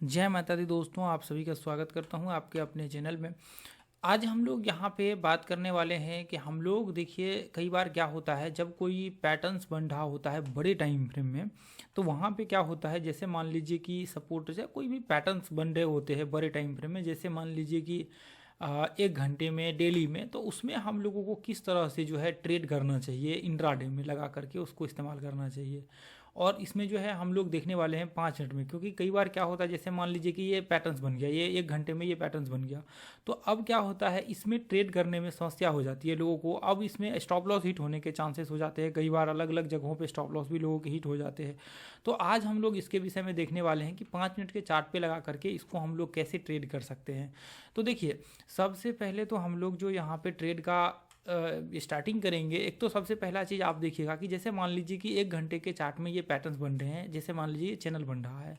जय माता दी दोस्तों, आप सभी का स्वागत करता हूं आपके अपने चैनल में। आज हम लोग यहाँ पे बात करने वाले हैं कि हम लोग देखिए कई बार क्या होता है जब कोई पैटर्न्स बन रहा होता है बड़े टाइम फ्रेम में, तो वहाँ पे क्या होता है जैसे मान लीजिए कि सपोर्ट से कोई भी पैटर्न्स बन रहे होते हैं बड़े टाइम फ्रेम में, जैसे मान लीजिए कि 1 घंटे में डेली में, तो उसमें हम लोगों को किस तरह से जो है ट्रेड करना चाहिए, इंट्राडे में लगा करके उसको इस्तेमाल करना चाहिए। और इसमें जो है हम लोग देखने वाले हैं 5 मिनट में, क्योंकि कई बार क्या होता है जैसे मान लीजिए कि ये पैटर्न्स बन गया, ये 1 घंटे में ये पैटर्न्स बन गया, तो अब क्या होता है इसमें ट्रेड करने में समस्या हो जाती है लोगों को। अब इसमें स्टॉप लॉस हिट होने के चांसेस हो जाते हैं, कई बार अलग अलग जगहों पे स्टॉप लॉस भी लोगों के हिट हो जाते हैं। तो आज हम लोग इसके विषय में देखने वाले हैं कि 5 मिनट के चार्ट पे लगा करके इसको हम लोग कैसे ट्रेड कर सकते हैं। तो देखिए, सबसे पहले तो हम लोग जो यहाँ पे ट्रेड का स्टार्टिंग करेंगे, एक तो सबसे पहला चीज़ आप देखिएगा कि जैसे मान लीजिए कि 1 घंटे के चार्ट में ये पैटर्न्स बन रहे हैं, जैसे मान लीजिए ये चैनल बन रहा है,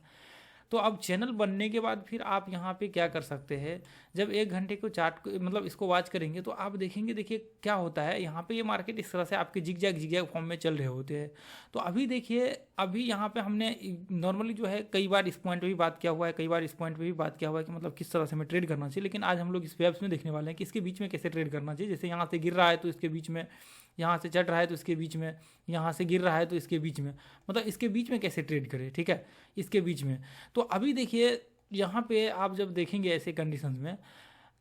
तो अब चैनल बनने के बाद फिर आप यहाँ पे क्या कर सकते हैं, जब 1 घंटे को चार्ट मतलब इसको वॉच करेंगे तो आप देखेंगे, देखिए क्या होता है यहाँ पे ये मार्केट इस तरह से आपके जिग जैग फॉर्म में चल रहे होते हैं। तो अभी देखिए, अभी यहाँ पे हमने नॉर्मली जो है कई बार इस पॉइंट पे भी बात किया हुआ है, कई बार इस पॉइंट पे भी बात किया हुआ है कि मतलब किस तरह से हमें ट्रेड करना चाहिए, लेकिन आज हम लोग इस वेब्स में देखने वाले हैं कि इसके बीच में कैसे ट्रेड करना चाहिए। जैसे यहाँ से गिर रहा है तो इसके बीच में, यहाँ से चढ़ रहा है तो इसके बीच में, यहाँ से गिर रहा है तो इसके बीच में, मतलब इसके बीच में कैसे ट्रेड करें, ठीक है, इसके बीच में। तो अभी देखिए यहाँ पे आप जब देखेंगे ऐसे कंडीशंस में,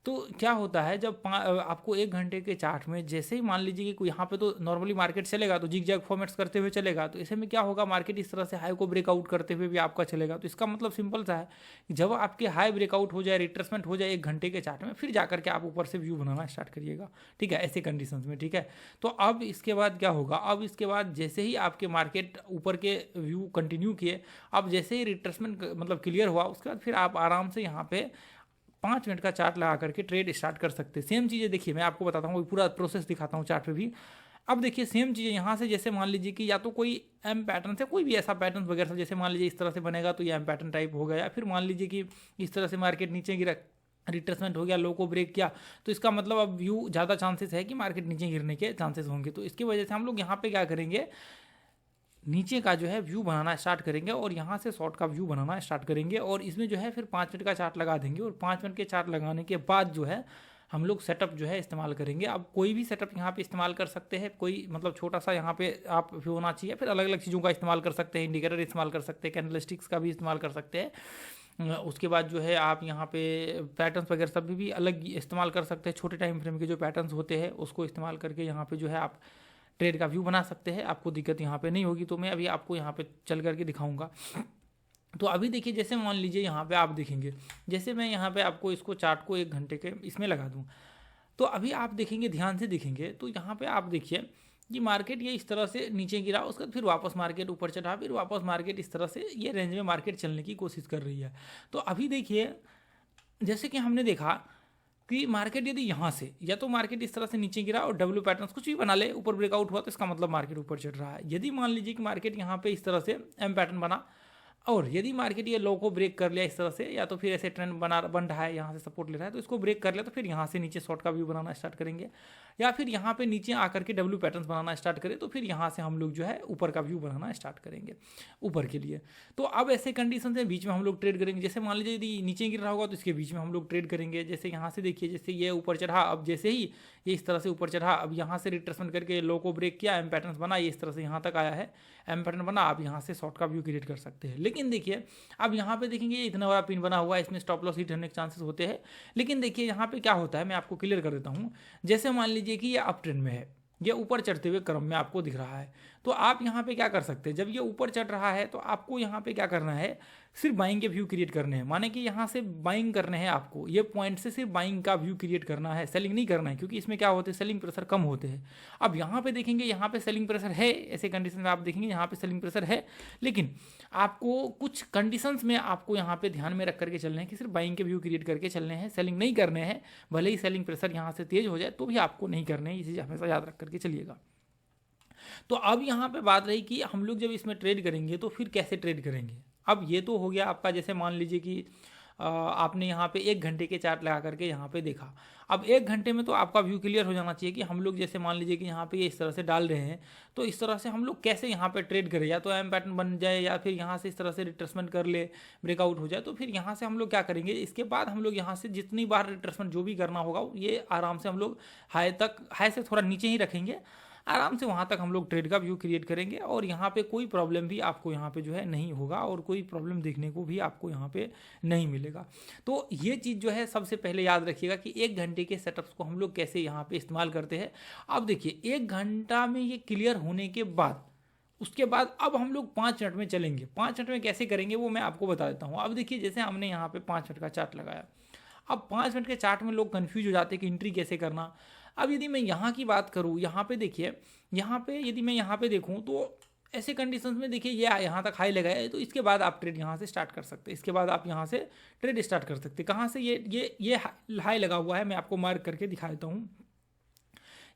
तो क्या होता है जब आपको 1 घंटे के चार्ट में जैसे ही मान लीजिए कि कोई यहाँ पे तो नॉर्मली मार्केट चलेगा तो जिग जैग फॉर्मेट्स करते हुए चलेगा, तो ऐसे में क्या होगा, मार्केट इस तरह से हाई को ब्रेकआउट करते हुए भी आपका चलेगा। तो इसका मतलब सिंपल सा है कि जब आपके हाई ब्रेकआउट हो जाए, रिट्रेसमेंट हो जाए 1 घंटे के चार्ट में, फिर जाकर के आप ऊपर से व्यू बनाना स्टार्ट करिएगा, ठीक है, ऐसे कंडीशन में, ठीक है। तो अब इसके बाद क्या होगा, अब इसके बाद जैसे ही आपके मार्केट ऊपर के व्यू कंटिन्यू किए, अब जैसे ही रिट्रेसमेंट मतलब क्लियर हुआ, उसके बाद फिर आप आराम से यहाँ पे 5 मिनट का चार्ट लगा करके ट्रेड स्टार्ट कर सकते हैं। सेम चीज़ें देखिए मैं आपको बताता हूँ, पूरा प्रोसेस दिखाता हूँ चार्ट पे भी। अब देखिए सेम चीज़ें यहाँ से, जैसे मान लीजिए कि या तो कोई एम पैटर्न से, कोई भी ऐसा पैटर्न वगैरह से, जैसे मान लीजिए इस तरह से बनेगा तो ये एम पैटर्न टाइप हो गया, या फिर मान लीजिए कि इस तरह से मार्केट नीचे गिरा, रिट्रेसमेंट हो गया, लो को ब्रेक किया, तो इसका मतलब अब व्यू ज़्यादा चांसेस है कि मार्केट नीचे गिरने के चांसेस होंगे। तो इसकी वजह से हम लोग यहाँ पे क्या करेंगे, नीचे का जो है व्यू बनाना स्टार्ट करेंगे और यहाँ से शॉर्ट का व्यू बनाना स्टार्ट करेंगे, और इसमें जो है फिर 5 मिनट का चार्ट लगा देंगे, और 5 मिनट के चार्ट लगाने के बाद जो है हम लोग सेटअप जो है इस्तेमाल करेंगे। अब कोई भी सेटअप यहाँ पे इस्तेमाल कर सकते हैं, कोई मतलब छोटा सा यहाँ पे आप फिबोनाची या फिर अलग अलग चीज़ों का इस्तेमाल कर सकते हैं, इंडिकेटर इस्तेमाल कर सकते हैं, कैंडलस्टिक्स का भी इस्तेमाल कर सकते हैं। उसके बाद जो है आप यहाँ पे पैटर्न्स वगैरह सब भी अलग इस्तेमाल कर सकते हैं, छोटे टाइम फ्रेम के जो पैटर्न्स होते हैं उसको इस्तेमाल करके यहाँ पे जो है आप ट्रेड का व्यू बना सकते हैं, आपको दिक्कत यहाँ पे नहीं होगी। तो मैं अभी आपको यहाँ पे चल करके दिखाऊंगा। तो अभी देखिए, जैसे मान लीजिए यहाँ पे आप देखेंगे, जैसे मैं यहाँ पे आपको इसको चार्ट को 1 घंटे के इसमें लगा दूँ, तो अभी आप देखेंगे, ध्यान से देखेंगे, तो यहाँ पे आप देखिए कि मार्केट ये इस तरह से नीचे गिरा, उसके बाद फिर वापस मार्केट ऊपर चढ़ा, फिर वापस मार्केट इस तरह से ये रेंज में मार्केट चलने की कोशिश कर रही है। तो अभी देखिए, जैसे कि हमने देखा कि मार्केट यदि यहाँ से, या तो मार्केट इस तरह से नीचे गिरा और डब्ल्यू पैटर्न्स कुछ भी बना ले, ऊपर ब्रेकआउट हुआ, तो इसका मतलब मार्केट ऊपर चढ़ रहा है। यदि मान लीजिए कि मार्केट यहाँ पे इस तरह से एम पैटर्न बना, और यदि मार्केट ये लो को ब्रेक कर लिया इस तरह से, या तो फिर ऐसे ट्रेंड बन रहा है, यहाँ से सपोर्ट ले रहा है, तो इसको ब्रेक कर लिया, तो फिर यहाँ से नीचे शॉर्ट का व्यू बनाना स्टार्ट करेंगे, या फिर यहाँ पे नीचे आकर के डब्ल्यू पैटर्न्स बनाना स्टार्ट करें, तो फिर यहाँ से हम लोग जो है ऊपर का व्यू बनाना स्टार्ट करेंगे ऊपर के लिए। तो अब ऐसे कंडीशन है, बीच में हम लोग ट्रेड करेंगे। जैसे मान लीजिए यदि नीचे गिर रहा होगा तो इसके बीच में हम लोग ट्रेड करेंगे। जैसे यहाँ से देखिए, जैसे ये ऊपर चढ़ा, अब जैसे ही ये इस तरह से ऊपर चढ़ा, अब यहाँ से रिट्रेसमेंट करके लो को ब्रेक किया, एम पैटर्न्स बना, ये इस तरह से यहाँ तक आया है, एम पैटर्न बना, आप यहाँ से शॉर्ट का व्यू क्रिएट कर सकते हैं। लेकिन देखिए, अब यहाँ पे देखेंगे ये इतना बड़ा पिन बना हुआ है, इसमें स्टॉप लॉस हिट होने के चांसेस होते हैं। लेकिन देखिए यहाँ पे क्या होता है, मैं आपको क्लियर कर देता हूँ। जैसे मान लीजिए कि ये अप ट्रेंड में है, ये ऊपर चढ़ते हुए क्रम में आपको दिख रहा है, तो आप यहाँ पे क्या कर सकते हैं, जब ये ऊपर चढ़ रहा है तो आपको यहाँ पे क्या करना है, सिर्फ बाइंग के व्यू क्रिएट करने हैं। माने कि यहाँ से बाइंग करने हैं आपको, ये पॉइंट से सिर्फ बाइंग का व्यू क्रिएट करना है, सेलिंग नहीं करना है, क्योंकि इसमें क्या होते हैं, सेलिंग प्रेशर कम होते हैं। अब यहाँ पे देखेंगे, यहाँ पे सेलिंग प्रेशर है, ऐसे कंडीशन में आप देखेंगे यहाँ पे सेलिंग प्रेशर है, लेकिन आपको कुछ कंडीशंस में आपको यहाँ पे ध्यान में रख करके चलने हैं कि सिर्फ बाइंग के व्यू क्रिएट करके चलने हैं, सेलिंग नहीं करने हैं। भले ही सेलिंग प्रेशर यहाँ से तेज हो जाए तो भी आपको नहीं करने हैं, ये चीज़ हमेशा याद रख करके चलिएगा। तो अब यहाँ पे बात रही कि हम लोग जब इसमें ट्रेड करेंगे तो फिर कैसे ट्रेड करेंगे। अब ये तो हो गया आपका, जैसे मान लीजिए कि आपने यहाँ पे 1 घंटे के चार्ट लगा करके यहाँ पे देखा। अब 1 घंटे में तो आपका व्यू क्लियर हो जाना चाहिए कि हम लोग जैसे मान लीजिए कि यहाँ पे ये इस तरह से डाल रहे हैं, तो इस तरह से हम लोग कैसे यहाँ पे ट्रेड करें, या तो एम पैटर्न बन जाए या फिर यहाँ से इस तरह से रिट्रेसमेंट कर ले, ब्रेकआउट हो जाए, तो फिर यहाँ से हम लोग क्या करेंगे, इसके बाद हम लोग यहाँ से जितनी बार रिट्रेसमेंट जो भी करना होगा ये आराम से हम लोग हाई से थोड़ा नीचे ही रखेंगे, आराम से वहाँ तक हम लोग ट्रेड का व्यू क्रिएट करेंगे और यहाँ पे कोई प्रॉब्लम भी आपको यहाँ पे जो है नहीं होगा और कोई प्रॉब्लम देखने को भी आपको यहाँ पे नहीं मिलेगा। तो ये चीज़ जो है सबसे पहले याद रखिएगा कि 1 घंटे के सेटअप्स को हम लोग कैसे यहाँ पे इस्तेमाल करते हैं। अब देखिए 1 घंटा में ये क्लियर होने के बाद उसके बाद अब हम लोग 5 मिनट में चलेंगे। 5 मिनट में कैसे करेंगे वो मैं आपको बता देता हूँ। अब देखिए जैसे हमने यहाँ पे 5 मिनट का चार्ट लगाया, अब 5 मिनट के चार्ट में लोग कन्फ्यूज हो जाते हैं कि एंट्री कैसे करना। अब यदि मैं यहाँ की बात करूँ, यहाँ पे देखिए, यहाँ पे यदि मैं यहाँ पे देखूँ तो ऐसे कंडीशंस में देखिए ये यहाँ तक हाई लगाया है, तो इसके बाद आप ट्रेड यहाँ से स्टार्ट कर सकते हैं। इसके बाद आप यहाँ से ट्रेड स्टार्ट कर सकते हैं। कहाँ से, ये हाई लगा हुआ है, मैं आपको मार्क करके दिखा देता हूँ।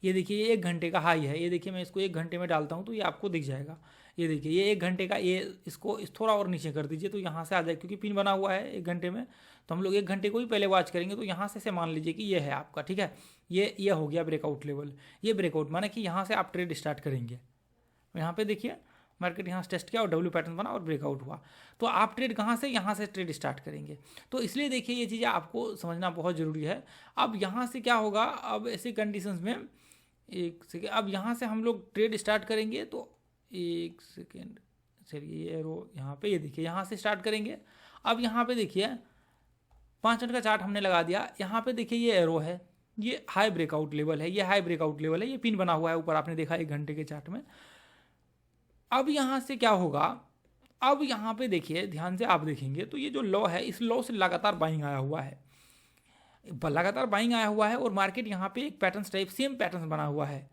ये देखिए ये 1 घंटे का हाई है, ये देखिए मैं इसको 1 घंटे में डालता हूँ तो ये आपको दिख जाएगा। ये देखिए ये 1 घंटे का, ये इसको थोड़ा और नीचे कर दीजिए तो यहाँ से आ जाए, क्योंकि पिन बना हुआ है 1 घंटे में, तो हम लोग 1 घंटे को ही पहले वॉच करेंगे। तो यहाँ से मान लीजिए कि ये है आपका, ठीक है, ये हो गया ब्रेकआउट लेवल। ये ब्रेकआउट माना कि यहाँ से आप ट्रेड स्टार्ट करेंगे। यहाँ पे देखिए मार्केट यहाँ से टेस्ट किया और डब्ल्यू पैटर्न बना और ब्रेकआउट हुआ, तो आप ट्रेड कहाँ से, यहाँ से ट्रेड स्टार्ट करेंगे। तो इसलिए देखिए ये चीज़ें आपको समझना बहुत ज़रूरी है। अब यहाँ से क्या होगा, अब ऐसे कंडीशंस में एक सेकेंड, अब यहाँ से हम लोग ट्रेड स्टार्ट करेंगे, तो 1 सेकेंड चलिए ये रो यहाँ पे, ये देखिए यहाँ से स्टार्ट करेंगे। अब यहाँ पे देखिए 5 मिनट का चार्ट हमने लगा दिया, यहाँ पे देखिए ये एरो है, ये हाई ब्रेकआउट लेवल है, ये हाई ब्रेकआउट लेवल है, ये पिन बना हुआ है ऊपर, आपने देखा 1 घंटे के चार्ट में। अब यहाँ से क्या होगा, अब यहाँ पे देखिए ध्यान से आप देखेंगे तो ये जो लो है, इस लो से लगातार बाइंग आया हुआ है, लगातार बाइंग आया हुआ है और मार्केट यहाँ पे एक पैटर्न टाइप सेम पैटर्न बना हुआ है।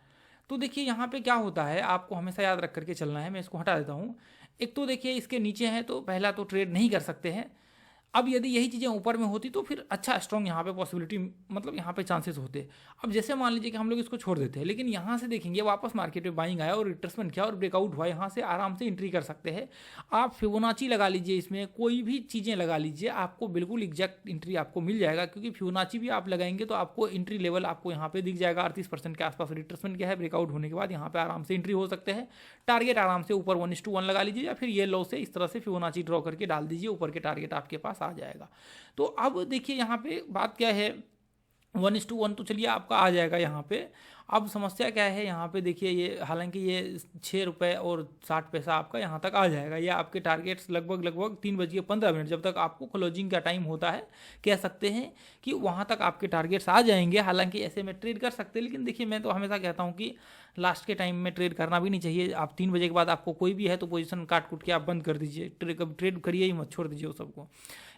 तो देखिए यहाँ पे क्या होता है, आपको हमेशा याद रख करके चलना है। मैं इसको हटा देता हूँ। एक तो देखिए इसके नीचे है तो पहला तो ट्रेड नहीं कर सकते हैं। अब यदि यही चीज़ें ऊपर में होती तो फिर अच्छा स्ट्रॉन्ग यहाँ पे पॉसिबिलिटी, मतलब यहाँ पे चांसेस होते। अब जैसे मान लीजिए कि हम लोग इसको छोड़ देते हैं, लेकिन यहाँ से देखेंगे वापस मार्केट में बाइंग आया और रिट्रेसमेंट किया और ब्रेकआउट हुआ, यहाँ से आराम से एंट्री कर सकते हैं आप। फिबोनाची लगा लीजिए, इसमें कोई भी चीज़ें लगा लीजिए, आपको बिल्कुल एग्जैक्ट एंट्री आपको मिल जाएगा, क्योंकि फिबोनाची भी आप लगाएंगे तो आपको एंट्री लेवल आपको यहाँ पे दिख जाएगा। 38% के आसपास रिट्रेसमेंट किया है, ब्रेकआउट होने के बाद यहाँ पे आराम से एंट्री हो सकते हैं। टारगेट आराम से ऊपर 1:1 लगा लीजिए, या फिर ये लो से इस तरह से फिबोनाची ड्रॉ करके डाल दीजिए, ऊपर के टारगेट आपके पास आ जाएगा। तो अब देखिए यहाँ पे बात क्या है, 1:1 तो चलिए आपका आ जाएगा यहाँ पे। अब समस्या क्या है, यहाँ पे देखिए ये, हालांकि ये 6 रुपये और 60 पैसा आपका यहाँ तक आ जाएगा। ये आपके टारगेट्स लगभग 3:15 जब तक आपको क्लोजिंग का टाइम होता है, कह सकते हैं कि वहाँ तक आपके टारगेट्स आ जाएंगे। हालांकि ऐसे में ट्रेड कर सकते हैं, लेकिन देखिए मैं तो हमेशा कहता हूँ कि लास्ट के टाइम में ट्रेड करना भी नहीं चाहिए। आप 3 बजे के बाद आपको कोई भी है तो पोजीशन काट कूट के आप बंद कर दीजिए, ट्रेड करिए ही मत, छोड़ दीजिए वो सबको।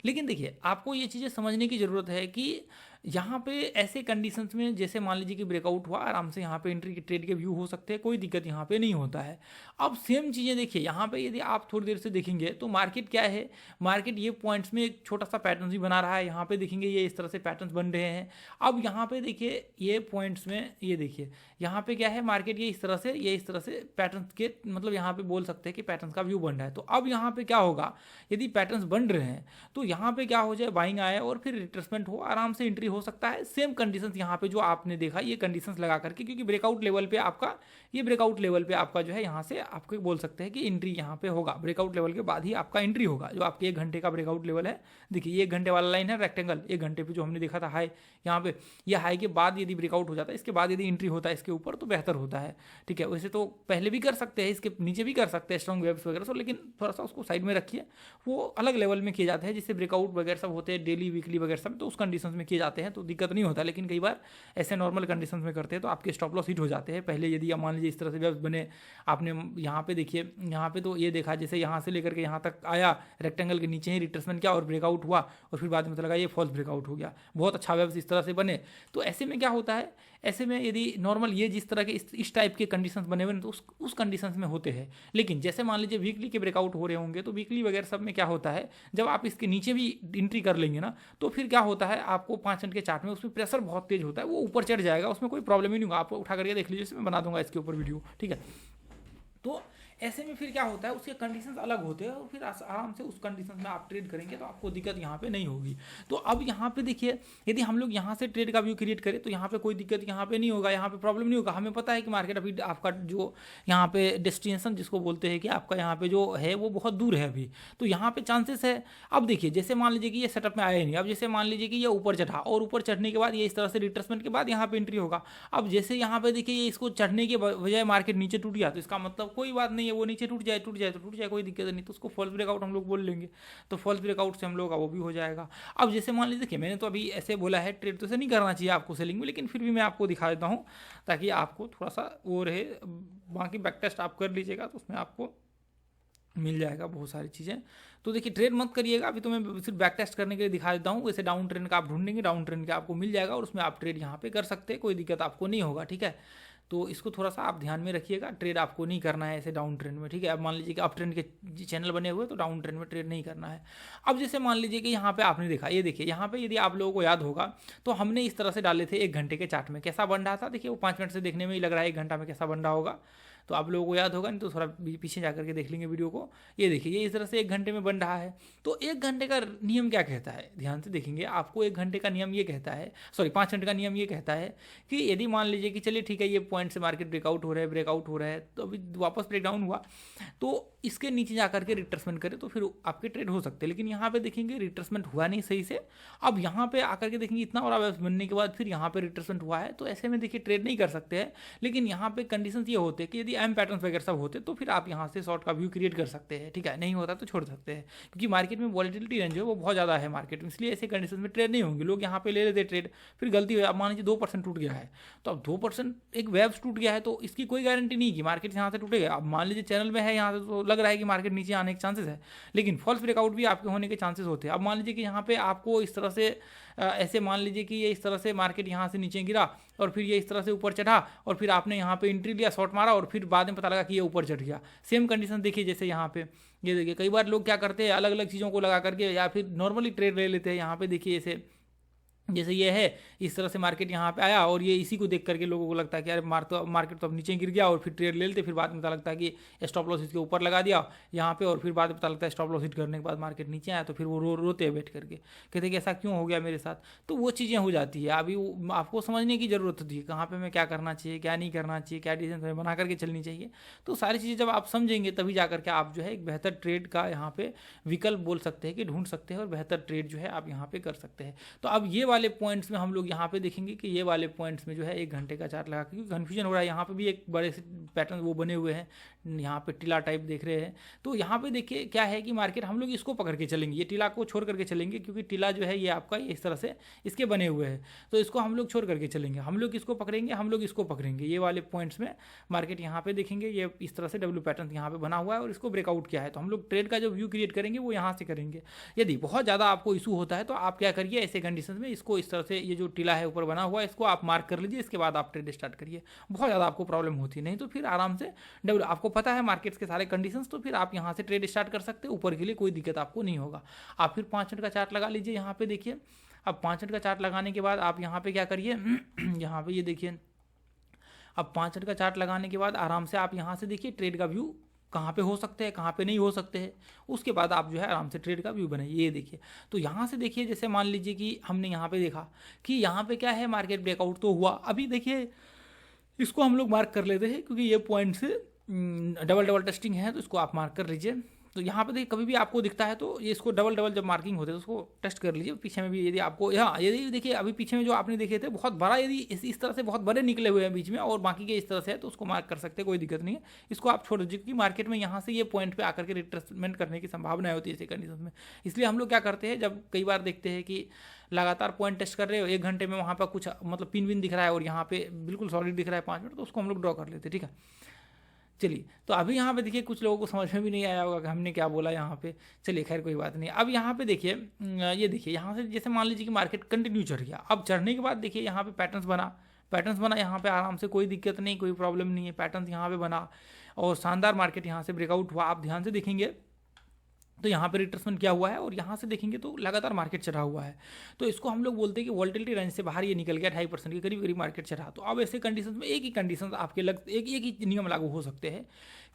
लेकिन देखिए आपको ये चीज़ें समझने की ज़रूरत है कि यहाँ पे ऐसे कंडीशंस में, जैसे मान लीजिए कि ब्रेकआउट हुआ, आराम से यहाँ पे एंट्री के ट्रेड के व्यू हो सकते हैं, कोई दिक्कत यहाँ पे नहीं होता है। अब सेम चीज़ें देखिए यहाँ पे, यदि आप थोड़ी देर से देखेंगे तो मार्केट क्या है, मार्केट ये पॉइंट्स में एक छोटा सा पैटर्न भी बना रहा है। यहाँ पे देखेंगे ये इस तरह से पैटर्न्स बन रहे हैं। अब यहाँ पे देखिए ये पॉइंट्स में, ये देखिए यहाँ पे क्या है, मार्केट ये इस तरह से पैटर्न के, मतलब यहाँ पे बोल सकते हैं कि पैटर्न का व्यू बन रहा है। तो अब यहाँ पे क्या होगा, यदि पैटर्न्स बन रहे हैं तो यहाँ पे क्या हो जाए, बाइंग आए और फिर रिट्रेसमेंट हो, आराम से एंट्री हो सकता है। सेम कंडीशंस यहाँ पे जो आपने देखा, ये कंडीशंस लगा करके, क्योंकि ब्रेकआउट लेवल पे आपका, ये ब्रेकआउट लेवल पे आपका जो है यहाँ से आपको बोल सकते हैं कि एंट्री यहाँ पे होगा। ब्रेकआउट लेवल के बाद ही आपका एंट्री होगा, जो आपके 1 घंटे का ब्रेकआउट लेवल है। देखिए ये 1 घंटे वाला लाइन है रेक्टेंगल, 1 घंटे पे जो हमने देखा था हाई, यहाँ पे ये हाई के बाद यदि ब्रेकआउट हो जाता है, इसके बाद यदि एंट्री होता है इसके ऊपर तो बेहतर होता है। ठीक है, वैसे तो पहले भी कर सकते हैं, इसके नीचे भी कर सकते हैं स्ट्रॉन्ग वेव्स वगैरह सब, लेकिन थोड़ा सा उसको साइड में रखिए, वो अलग लेवल में किए जाते हैं, जिससे ब्रेकआउट वगैरह सब होते हैं डेली वीकली वगैरह सब, तो उस कंडीशंस में किए जाते हैं तो दिक्कत नहीं होता। लेकिन कई बार ऐसे नॉर्मल कंडीशंस में करते हैं तो आपके स्टॉप लॉस हिट हो जाते हैं। पहले यदि मान लीजिए इस तरह से वेव्स बने, आपने यहाँ पे देखिए, यहाँ पे तो ये देखा जैसे यहाँ से लेकर के यहाँ तक आया, रेक्टेंगल के नीचे ही रिट्रेसमेंट किया और ब्रेकआउट हुआ, और फिर बाद में पता लगा ये फॉल्स ब्रेकआउट हो गया। बहुत अच्छा वेव्स इस तरह से बने। तो ऐसे में क्या होता है, ऐसे में यदि नॉर्मल ये जिस तरह के इस टाइप के कंडीशंस बने हुए तो उस कंडीशंस में होते हैं। लेकिन जैसे मान लीजिए वीकली के ब्रेकआउट हो रहे होंगे तो वीकली वगैरह सब में क्या होता है, जब आप इसके नीचे भी एंट्री कर लेंगे ना, तो फिर क्या होता है, आपको 5 मिनट के चार्ट में उसमें प्रेशर बहुत तेज होता है, वो ऊपर चढ़ जाएगा, उसमें कोई प्रॉब्लम ही नहीं होगा। आप उठा करके देख लीजिए, मैं बना दूंगा इसके ऊपर वीडियो, ठीक है। तो ऐसे में फिर क्या होता है, उसके कंडीशंस अलग होते हैं और फिर आराम से उस कंडीशंस में आप ट्रेड करेंगे तो आपको दिक्कत यहाँ पे नहीं होगी। तो अब यहाँ पे देखिए, यदि हम लोग यहाँ से ट्रेड का व्यू क्रिएट करें तो यहाँ पे कोई दिक्कत यहाँ पे नहीं होगा, यहाँ पे प्रॉब्लम नहीं होगा। हमें पता है कि मार्केट अभी आपका जो यहाँ पे डेस्टिनेशन जिसको बोलते हैं कि आपका यहाँ पे जो है वो बहुत दूर है अभी, तो यहाँ पे चांसेस है। अब देखिए जैसे मान लीजिए कि ये सेटअप में आया ही नहीं, अब जैसे मान लीजिए कि ये ऊपर चढ़ा और ऊपर चढ़ने के बाद ये इस तरह से रिट्रेसमेंट के बाद यहाँ पे एंट्री होगा। अब जैसे यहाँ पे देखिए ये इसको चढ़ने के बजाय मार्केट नीचे टूट गया, तो इसका मतलब कोई बात नहीं है, वो नीचे टूट जाए तो टूट जाए, कोई दिक्कत नहीं, तो उसको फॉल्स ब्रेकआउट हम लोग बोल लेंगे। तो फॉल्स ब्रेकआउट से हम लोग का वो भी हो जाएगा। अब जैसे मान लीजिए कि मैंने तो अभी ऐसे बोला है, ट्रेड तो ऐसे नहीं करना चाहिए आपको सेलिंग में, लेकिन फिर भी मैं आपको दिखा देता हूँ ताकि आपको थोड़ा सा वो रहे। बाकी बैक टेस्ट आप कर लीजिएगा तो उसमें आपको मिल जाएगा बहुत सारी चीज़ें। तो देखिए ट्रेड मत करिएगा, अभी तो मैं सिर्फ बैक टेस्ट करने के लिए दिखा देता हूँ। वैसे डाउन ट्रेंड का आप ढूंढेंगे, डाउन ट्रेंड का आपको मिल जाएगा और उसमें आप ट्रेड यहाँ पे कर सकते हैं, कोई दिक्कत आपको नहीं होगा, ठीक है। तो इसको थोड़ा सा आप ध्यान में रखिएगा, ट्रेड आपको नहीं करना है ऐसे डाउन ट्रेंड में, ठीक है। अब मान लीजिए कि अप ट्रेंड के चैनल बने हुए तो डाउन ट्रेंड में ट्रेड नहीं करना है। अब जैसे मान लीजिए कि यहाँ पे आपने देखा, ये देखिए यहाँ पे यदि आप लोगों को याद होगा तो हमने इस तरह से डाले थे 1 घंटे के चार्ट में, कैसा बन रहा था देखिए, वो 5 मिनट से देखने में ही लग रहा है 1 घंटा में कैसा बन रहा होगा। तो आप लोगों को याद होगा, नहीं तो थोड़ा पीछे जा करके देख लेंगे वीडियो को। ये देखिए ये इस तरह से 1 घंटे में बन रहा है। तो 1 घंटे का नियम क्या कहता है, ध्यान से देखेंगे आपको। 1 घंटे का नियम ये कहता है, सॉरी 5 घंटे का नियम ये कहता है कि यदि मान लीजिए कि चलिए ठीक है ये पॉइंट से मार्केट ब्रेकआउट हो रहा है, तो अभी वापस ब्रेकडाउन हुआ तो इसके नीचे जा करके रिट्रेसमेंट करे तो फिर आपके ट्रेड हो सकते हैं। लेकिन यहाँ पे देखेंगे रिट्रेसमेंट हुआ नहीं सही से। अब यहाँ पे आकर के देखेंगे इतना बड़ा वेव बनने के बाद फिर यहाँ पे रिट्रेसमेंट हुआ है, तो ऐसे में देखिए ट्रेड नहीं कर सकते हैं। लेकिन यहाँ पे कंडीशंस ये होते हैं कि यदि एम पैटर्न्स वगैरह सब होते तो फिर आप यहाँ से शॉर्ट का व्यू क्रिएट कर सकते हैं, ठीक है। नहीं होता तो छोड़ सकते हैं, क्योंकि मार्केट में वॉलेटिलिटी रेंज है वो बहुत ज़्यादा है मार्केट में, इसलिए ऐसे कंडीशन में ट्रेड नहीं होंगे। लोग यहाँ पे ले लेते ट्रेड, फिर गलती हुई, अब मान लीजिए 2% टूट गया है, तो अब 2% एक वेव टूट गया है तो इसकी कोई गारंटी नहीं कि मार्केट यहाँ से टूटेगा। अब मान लीजिए चैनल में है यहाँ से तो लग रहा है कि मार्केट नीचे आने के चांसेस है, लेकिन फॉल्स ब्रेकआउट भी आपके होने के चांसेस होते हैं। अब मान लीजिए कि यहाँ पे आपको इस तरह से ऐसे मान लीजिए कि ये इस तरह से मार्केट यहाँ से नीचे गिरा और फिर ये इस तरह से ऊपर चढ़ा और फिर आपने यहाँ पे एंट्री लिया, शॉर्ट मारा और फिर बाद में पता लगा कि ये ऊपर चढ़ गया। सेम कंडीशन देखिए जैसे यहाँ पे ये देखिए, कई बार लोग क्या करते हैं अलग अलग चीज़ों को लगा करके या फिर नॉर्मली ट्रेड ले लेते हैं। यहाँ पे देखिए जैसे ये है इस तरह से मार्केट यहाँ पे आया और ये इसी को देख करके लोगों को लगता है कि यार मार्केट तो अब नीचे गिर गया और फिर ट्रेड ले लेते, फिर बाद में पता लगता है कि स्टॉप लॉस इसके ऊपर लगा दिया यहाँ पे और फिर बाद में पता लगता है स्टॉप लॉस हिट करने के बाद मार्केट नीचे आया, तो फिर वो रोते हैं बैठ करके, कहते कि ऐसा क्यों हो गया मेरे साथ। तो वो चीज़ें हो जाती है। अभी आपको समझने की ज़रूरत होती है कहाँ पर मैं क्या करना चाहिए, क्या नहीं करना चाहिए, क्या डिसीजन बना करके चलनी चाहिए। तो सारी चीज़ें जब आप समझेंगे तभी जा करके आप जो है एक बेहतर ट्रेड का यहाँ पे विकल्प बोल सकते हैं कि ढूंढ सकते हैं और बेहतर ट्रेड जो है आप यहाँ पे कर सकते हैं। तो अब ये वाले पॉइंट्स में हम लोग यहाँ पे देखेंगे कि ये वाले पॉइंट्स में जो है 1 घंटे का चार्ट लगा, क्योंकि कन्फ्यूजन हो रहा है। यहाँ पे भी एक बड़े से पैटर्न वो बने हुए हैं, यहाँ पे टिला टाइप देख रहे हैं। तो यहाँ पे देखिए क्या है कि मार्केट हम लोग इसको पकड़ के चलेंगे, ये टिला को छोड़ करके चलेंगे, क्योंकि टिला जो है ये आपका इस तरह से इसके बने हुए हैं, तो इसको हम लोग छोड़ करके चलेंगे। हम लोग इसको पकड़ेंगे, हम लोग इसको पकड़ेंगे। ये वाले पॉइंट्स में मार्केट यहाँ पे देखेंगे ये इस तरह से डब्ल्यू पैटर्न यहाँ पे बना हुआ है और इसको ब्रेकआउट किया है, तो हम लोग ट्रेड का जो व्यू क्रिएट करेंगे वो यहाँ से करेंगे। यदि बहुत ज़्यादा आपको इशू होता है तो आप क्या करिए, ऐसे कंडीशन में इसको इस तरह से ये जो टिला है ऊपर बना हुआ है इसको आप मार्क कर लीजिए, इसके बाद आप ट्रेड स्टार्ट करिए। बहुत ज़्यादा आपको प्रॉब्लम होती है, नहीं तो फिर आराम से डब्ल्यू आपको पता है मार्केट्स के सारे कंडीशंस, तो फिर आप यहाँ से ट्रेड स्टार्ट कर सकते हैं। ऊपर के लिए कोई दिक्कत आपको नहीं होगा। आप फिर 5 मिनट का चार्ट लगा लीजिए यहाँ पे देखिए। अब 5 मिनट का चार्ट लगाने के बाद आप यहाँ पे क्या करिए यहाँ पे ये देखिए, अब 5 मिनट का चार्ट लगाने के बाद आराम से आप यहाँ से देखिए ट्रेड का व्यू कहाँ पे हो सकते हैं, कहाँ पे नहीं हो सकते हैं। उसके बाद आप जो है आराम से ट्रेड का व्यू बनाइए। ये देखिए, तो यहाँ से देखिए जैसे मान लीजिए कि हमने यहाँ पे देखा कि यहाँ पे क्या है, मार्केट ब्रेकआउट तो हुआ। अभी देखिए इसको हम लोग मार्क कर लेते हैं, क्योंकि ये पॉइंट से डबल टेस्टिंग है, तो इसको आप मार्क कर लीजिए। तो यहाँ पे देखिए कभी भी आपको दिखता है तो ये इसको डबल जब मार्किंग होते हैं तो उसको टेस्ट कर लीजिए। पीछे में भी यदि आपको यदि देखिए अभी पीछे में जो आपने देखे थे बहुत बड़ा, यदि इस तरह से बहुत बड़े निकले हुए हैं बीच में और बाकी के इस तरह से है तो उसको मार्क कर सकते हैं, कोई दिक्कत नहीं है। इसको आप छोड़ दीजिए, क्योंकि मार्केट में यहाँ से ये पॉइंट पे आकर के रिट्रेसमेंट करने की संभावना होती है ऐसे कंडीशन में। इसलिए हम लोग क्या करते हैं, जब कई बार देखते हैं कि लगातार पॉइंट टेस्ट कर रहे हो 1 घंटे में, वहाँ पर कुछ मतलब पिन विन दिख रहा है और यहाँ पे बिल्कुल सॉलिड दिख रहा है 5 मिनट, तो उसको हम लोग ड्रॉ कर लेते हैं, ठीक है। चलिए, तो अभी यहाँ पे देखिए कुछ लोगों को समझ में भी नहीं आया होगा कि हमने क्या बोला यहाँ पे। चलिए खैर कोई बात नहीं। अब यहाँ पे देखिए ये देखिए यहाँ से जैसे मान लीजिए कि मार्केट कंटिन्यू चढ़ गया। अब चढ़ने के बाद देखिए यहाँ पे पैटर्न्स बना यहाँ पे आराम से, कोई दिक्कत नहीं, कोई प्रॉब्लम नहीं है। पैटर्न्स यहाँ पे बना और शानदार मार्केट यहाँ से ब्रेकआउट हुआ। आप ध्यान से देखेंगे तो यहाँ पे रिट्रेसमेंट क्या हुआ है और यहाँ से देखेंगे तो लगातार मार्केट चढ़ा हुआ है। तो इसको हम लोग बोलते हैं कि वॉलेटिलिटी रेंज से बाहर ये निकल गया, 2.5% के करीब करीब मार्केट चढ़ा। तो अब ऐसे कंडीशन में एक ही कंडीशन आपके एक ही नियम लागू हो सकते हैं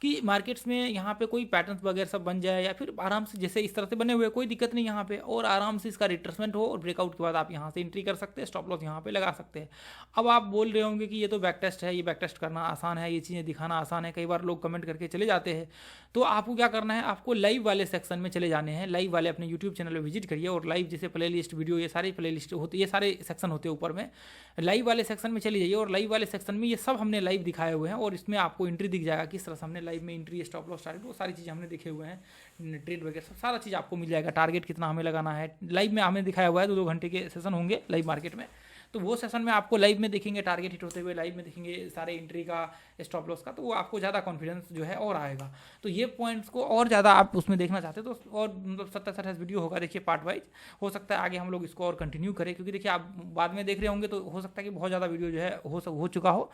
कि मार्केट्स में यहाँ पे कोई पैटर्न्स वगैरह सब बन जाए या फिर आराम से जैसे इस तरह से बने हुए, कोई दिक्कत नहीं यहाँ पे, और आराम से इसका रिट्रेसमेंट हो और ब्रेकआउट के बाद आप यहाँ से एंट्री कर सकते हैं, स्टॉप लॉस यहाँ पे लगा सकते हैं। अब आप बोल रहे होंगे कि ये तो बैक टेस्ट है, ये बैक टेस्ट करना आसान है, ये चीज़ें दिखाना आसान है, कई बार लोग कमेंट करके चले जाते हैं। तो आपको क्या करना है, आपको लाइव वाले सेक्शन में चले जाने हैं, लाइव वाले अपने यूट्यूब चैनल पर विजिट करिए और लाइव जैसे प्ले लिस्ट वीडियो ये सारी प्ले लिस्ट होती है, ये सारे सेक्शन होते हैं ऊपर में, लाइव वाले सेक्शन में चले जाइए और लाइव वाले सेक्शन में ये सब हमने लाइव दिखाए हुए हैं और इसमें आपको एंट्री दिख जाएगा किस तरह से हमने लाइव में एंट्री, स्टॉप लॉस, टारगेट, वो सारी चीज़ें हमने दिखे हुए हैं, ट्रेड वगैरह सब सारा चीज़ आपको मिल जाएगा। टारगेट कितना हमें लगाना है लाइव में हमें दिखाया हुआ है, 2-2 घंटे के सेशन होंगे लाइव मार्केट में। तो वो सेशन में आपको लाइव में देखेंगे टारगेट हिट होते हुए, लाइव में देखेंगे सारे एंट्री का, स्टॉप लॉस का, तो वो आपको ज़्यादा कॉन्फिडेंस जो है और आएगा। तो ये पॉइंट्स को और ज़्यादा आप उसमें देखना चाहते हैं तो और मतलब 70-60 वीडियो होगा, देखिए पार्ट वाइज। हो सकता है आगे हम लोग इसको और कंटिन्यू करें, क्योंकि देखिए आप बाद में देख रहे होंगे तो हो सकता है कि बहुत ज़्यादा वीडियो जो है हो चुका हो,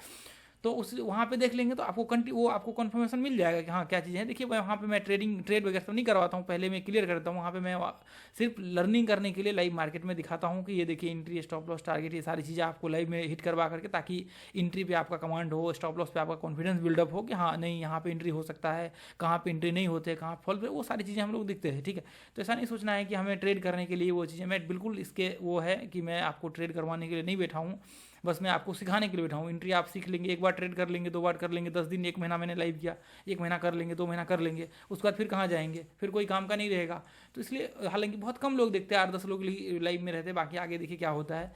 तो उस वहाँ पे देख लेंगे तो आपको कन्फर्मेशन मिल जाएगा कि हाँ क्या चीज़ें हैं। देखिए वहाँ पे मैं ट्रेड वगैरह सब नहीं करवाता हूँ, पहले मैं क्लियर करता हूँ। वहाँ पे मैं सिर्फ लर्निंग करने के लिए लाइव मार्केट में दिखाता हूँ कि ये देखिए एंट्री, स्टॉप लॉस, टारगेट, ये सारी चीज़ें आपको लाइव में हिट करवा करके, ताकि एंट्री पे आपका कमांड हो, स्टॉप लॉस पे आपका कॉन्फिडेंस बिल्डअप हो कि हाँ नहीं यहाँ पे एंट्री हो सकता है, कहाँ पे एंट्री नहीं होते, कहाँ फॉल पे, वो सारी चीज़ें हम लोग दिखते हैं। ठीक है, तो ऐसा नहीं सोचना है कि हमें ट्रेड करने के लिए वो चीज़ें, मैं बिल्कुल इसके वो है कि मैं आपको ट्रेड करवाने के लिए नहीं बैठा हूँ, बस मैं आपको सिखाने के लिए बैठा हूँ। एंट्री आप सीख लेंगे, एक बार ट्रेड कर लेंगे, 2 बार कर लेंगे, 10 दिन 1 महीना मैंने लाइव किया, 1 महीना कर लेंगे, 2 महीना कर लेंगे, उसके बाद फिर कहाँ जाएंगे, फिर कोई काम का नहीं रहेगा। तो इसलिए हालांकि बहुत कम लोग देखते हैं, 8-10 लोग लाइव में रहते हैं, बाकी आगे देखिए क्या होता है।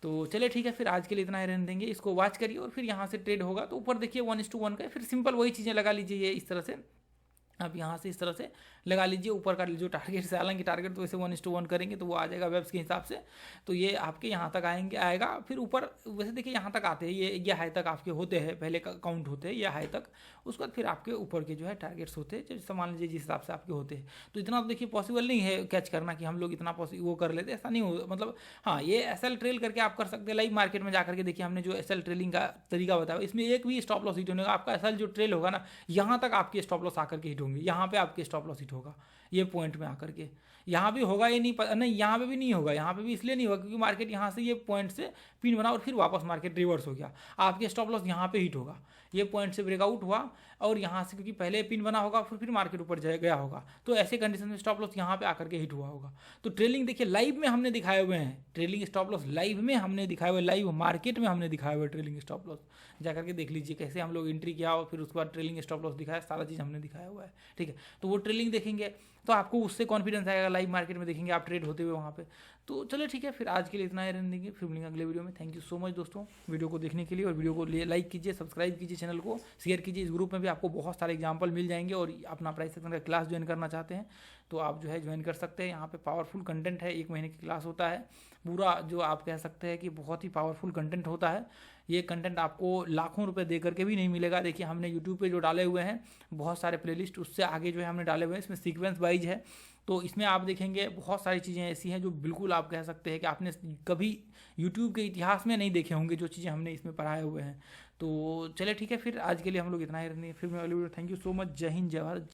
तो चलिए ठीक है, फिर आज के लिए इतना ही रहने देंगे, इसको वॉच करिए और फिर यहाँ से ट्रेड होगा तो ऊपर देखिए 1:1 का, फिर सिंपल वही चीज़ें लगा लीजिए, ये इस तरह से आप यहाँ से इस तरह से लगा लीजिए ऊपर का जो टारगेट से, हालांकि टारगेट तो वैसे 1:1 करेंगे तो वो आ जाएगा वेब्स के हिसाब से, तो ये आपके यहाँ तक आएगा। फिर ऊपर वैसे देखिए यहाँ तक आते हैं, ये हाई तक आपके होते हैं, पहले काउंट होते हैं ये हाई तक, उसके बाद फिर आपके ऊपर के जो है टारगेट्स होते हैं, जैसे मान लीजिए जिस हिसाब से आपके होते हैं। तो इतना तो देखिए पॉसिबल नहीं है कैच करना कि हम लोग इतना वो कर लेते, ऐसा नहीं हो, मतलब हाँ ये एसएल ट्रेल करके आप कर सकते हैं। लाइव मार्केट में जाकर के देखिए हमने जो एसएल ट्रेलिंग का तरीका बताया, इसमें एक भी स्टॉप लॉस हिट होने का, आपका एसएल जो ट्रेल होगा ना, यहाँ तक आपके स्टॉप लॉस आकर के हिट होंगे, यहाँ पे आपके स्टॉप लॉस हिट होगा, ये पॉइंट में आकर के। यहाँ भी होगा ये नहीं यहाँ पे भी नहीं होगा, यहाँ पे भी इसलिए नहीं होगा क्योंकि मार्केट यहाँ से ये पॉइंट से पिन बना और फिर वापस मार्केट रिवर्स हो गया, आपके स्टॉप लॉस यहाँ पे हिट होगा, ये पॉइंट से ब्रेकआउट हुआ और यहाँ से क्योंकि पहले पिन बना होगा फिर मार्केट ऊपर गया होगा, तो ऐसे कंडीशन में स्टॉप लॉस यहाँ पे आकर के हिट हुआ होगा। तो ट्रेलिंग देखिए लाइव में हमने दिखाए हुए हैं, ट्रेलिंग स्टॉप लॉस लाइव में हमने दिखाए हुए, लाइव मार्केट में हमने दिखाए हुए ट्रेलिंग स्टॉप लॉस, जाकर के देख लीजिए कैसे हम लोग एंट्री किया और फिर उसके बाद ट्रेलिंग स्टॉप लॉस दिखाया, सारा चीज़ हमने दिखाया हुआ है। ठीक है, तो वो ट्रेलिंग देखेंगे तो आपको उससे कॉन्फिडेंस आएगा, लाइव मार्केट में देखेंगे आप ट्रेड होते हुए वहाँ पे। तो चलिए ठीक है, फिर आज के लिए इतना ही रहने देंगे, फिर मिलेंगे अगले वीडियो में। थैंक यू सो मच दोस्तों वीडियो को देखने के लिए, और वीडियो को लाइक कीजिए, सब्सक्राइब कीजिए, चैनल को शेयर कीजिए। इस ग्रुप में भी आपको बहुत सारे एग्जाम्पल मिल जाएंगे, और अपना प्राइस सेक्शन का क्लास ज्वाइन करना चाहते हैं तो आप जो है ज्वाइन कर सकते हैं। यहाँ पे पावरफुल कंटेंट है, 1 महीने की क्लास होता है पूरा, जो आप कह सकते हैं कि बहुत ही पावरफुल कंटेंट होता है। ये कंटेंट आपको लाखों रुपए दे करके भी नहीं मिलेगा। देखिए हमने यूट्यूब पे जो डाले हुए हैं बहुत सारे प्लेलिस्ट, उससे आगे जो है हमने डाले हुए हैं, इसमें सीक्वेंस वाइज है, तो इसमें आप देखेंगे बहुत सारी चीज़ें ऐसी हैं जो बिल्कुल आप कह सकते हैं कि आपने कभी यूट्यूब के इतिहास में नहीं देखे होंगे, जो चीज़ें हमने इसमें पढ़ाए हुए हैं। तो चलिए ठीक है, फिर आज के लिए हम लोग इतना ही रहने, फिर मैं अगली video. Thank you so much, जय हिंद, जय भारत।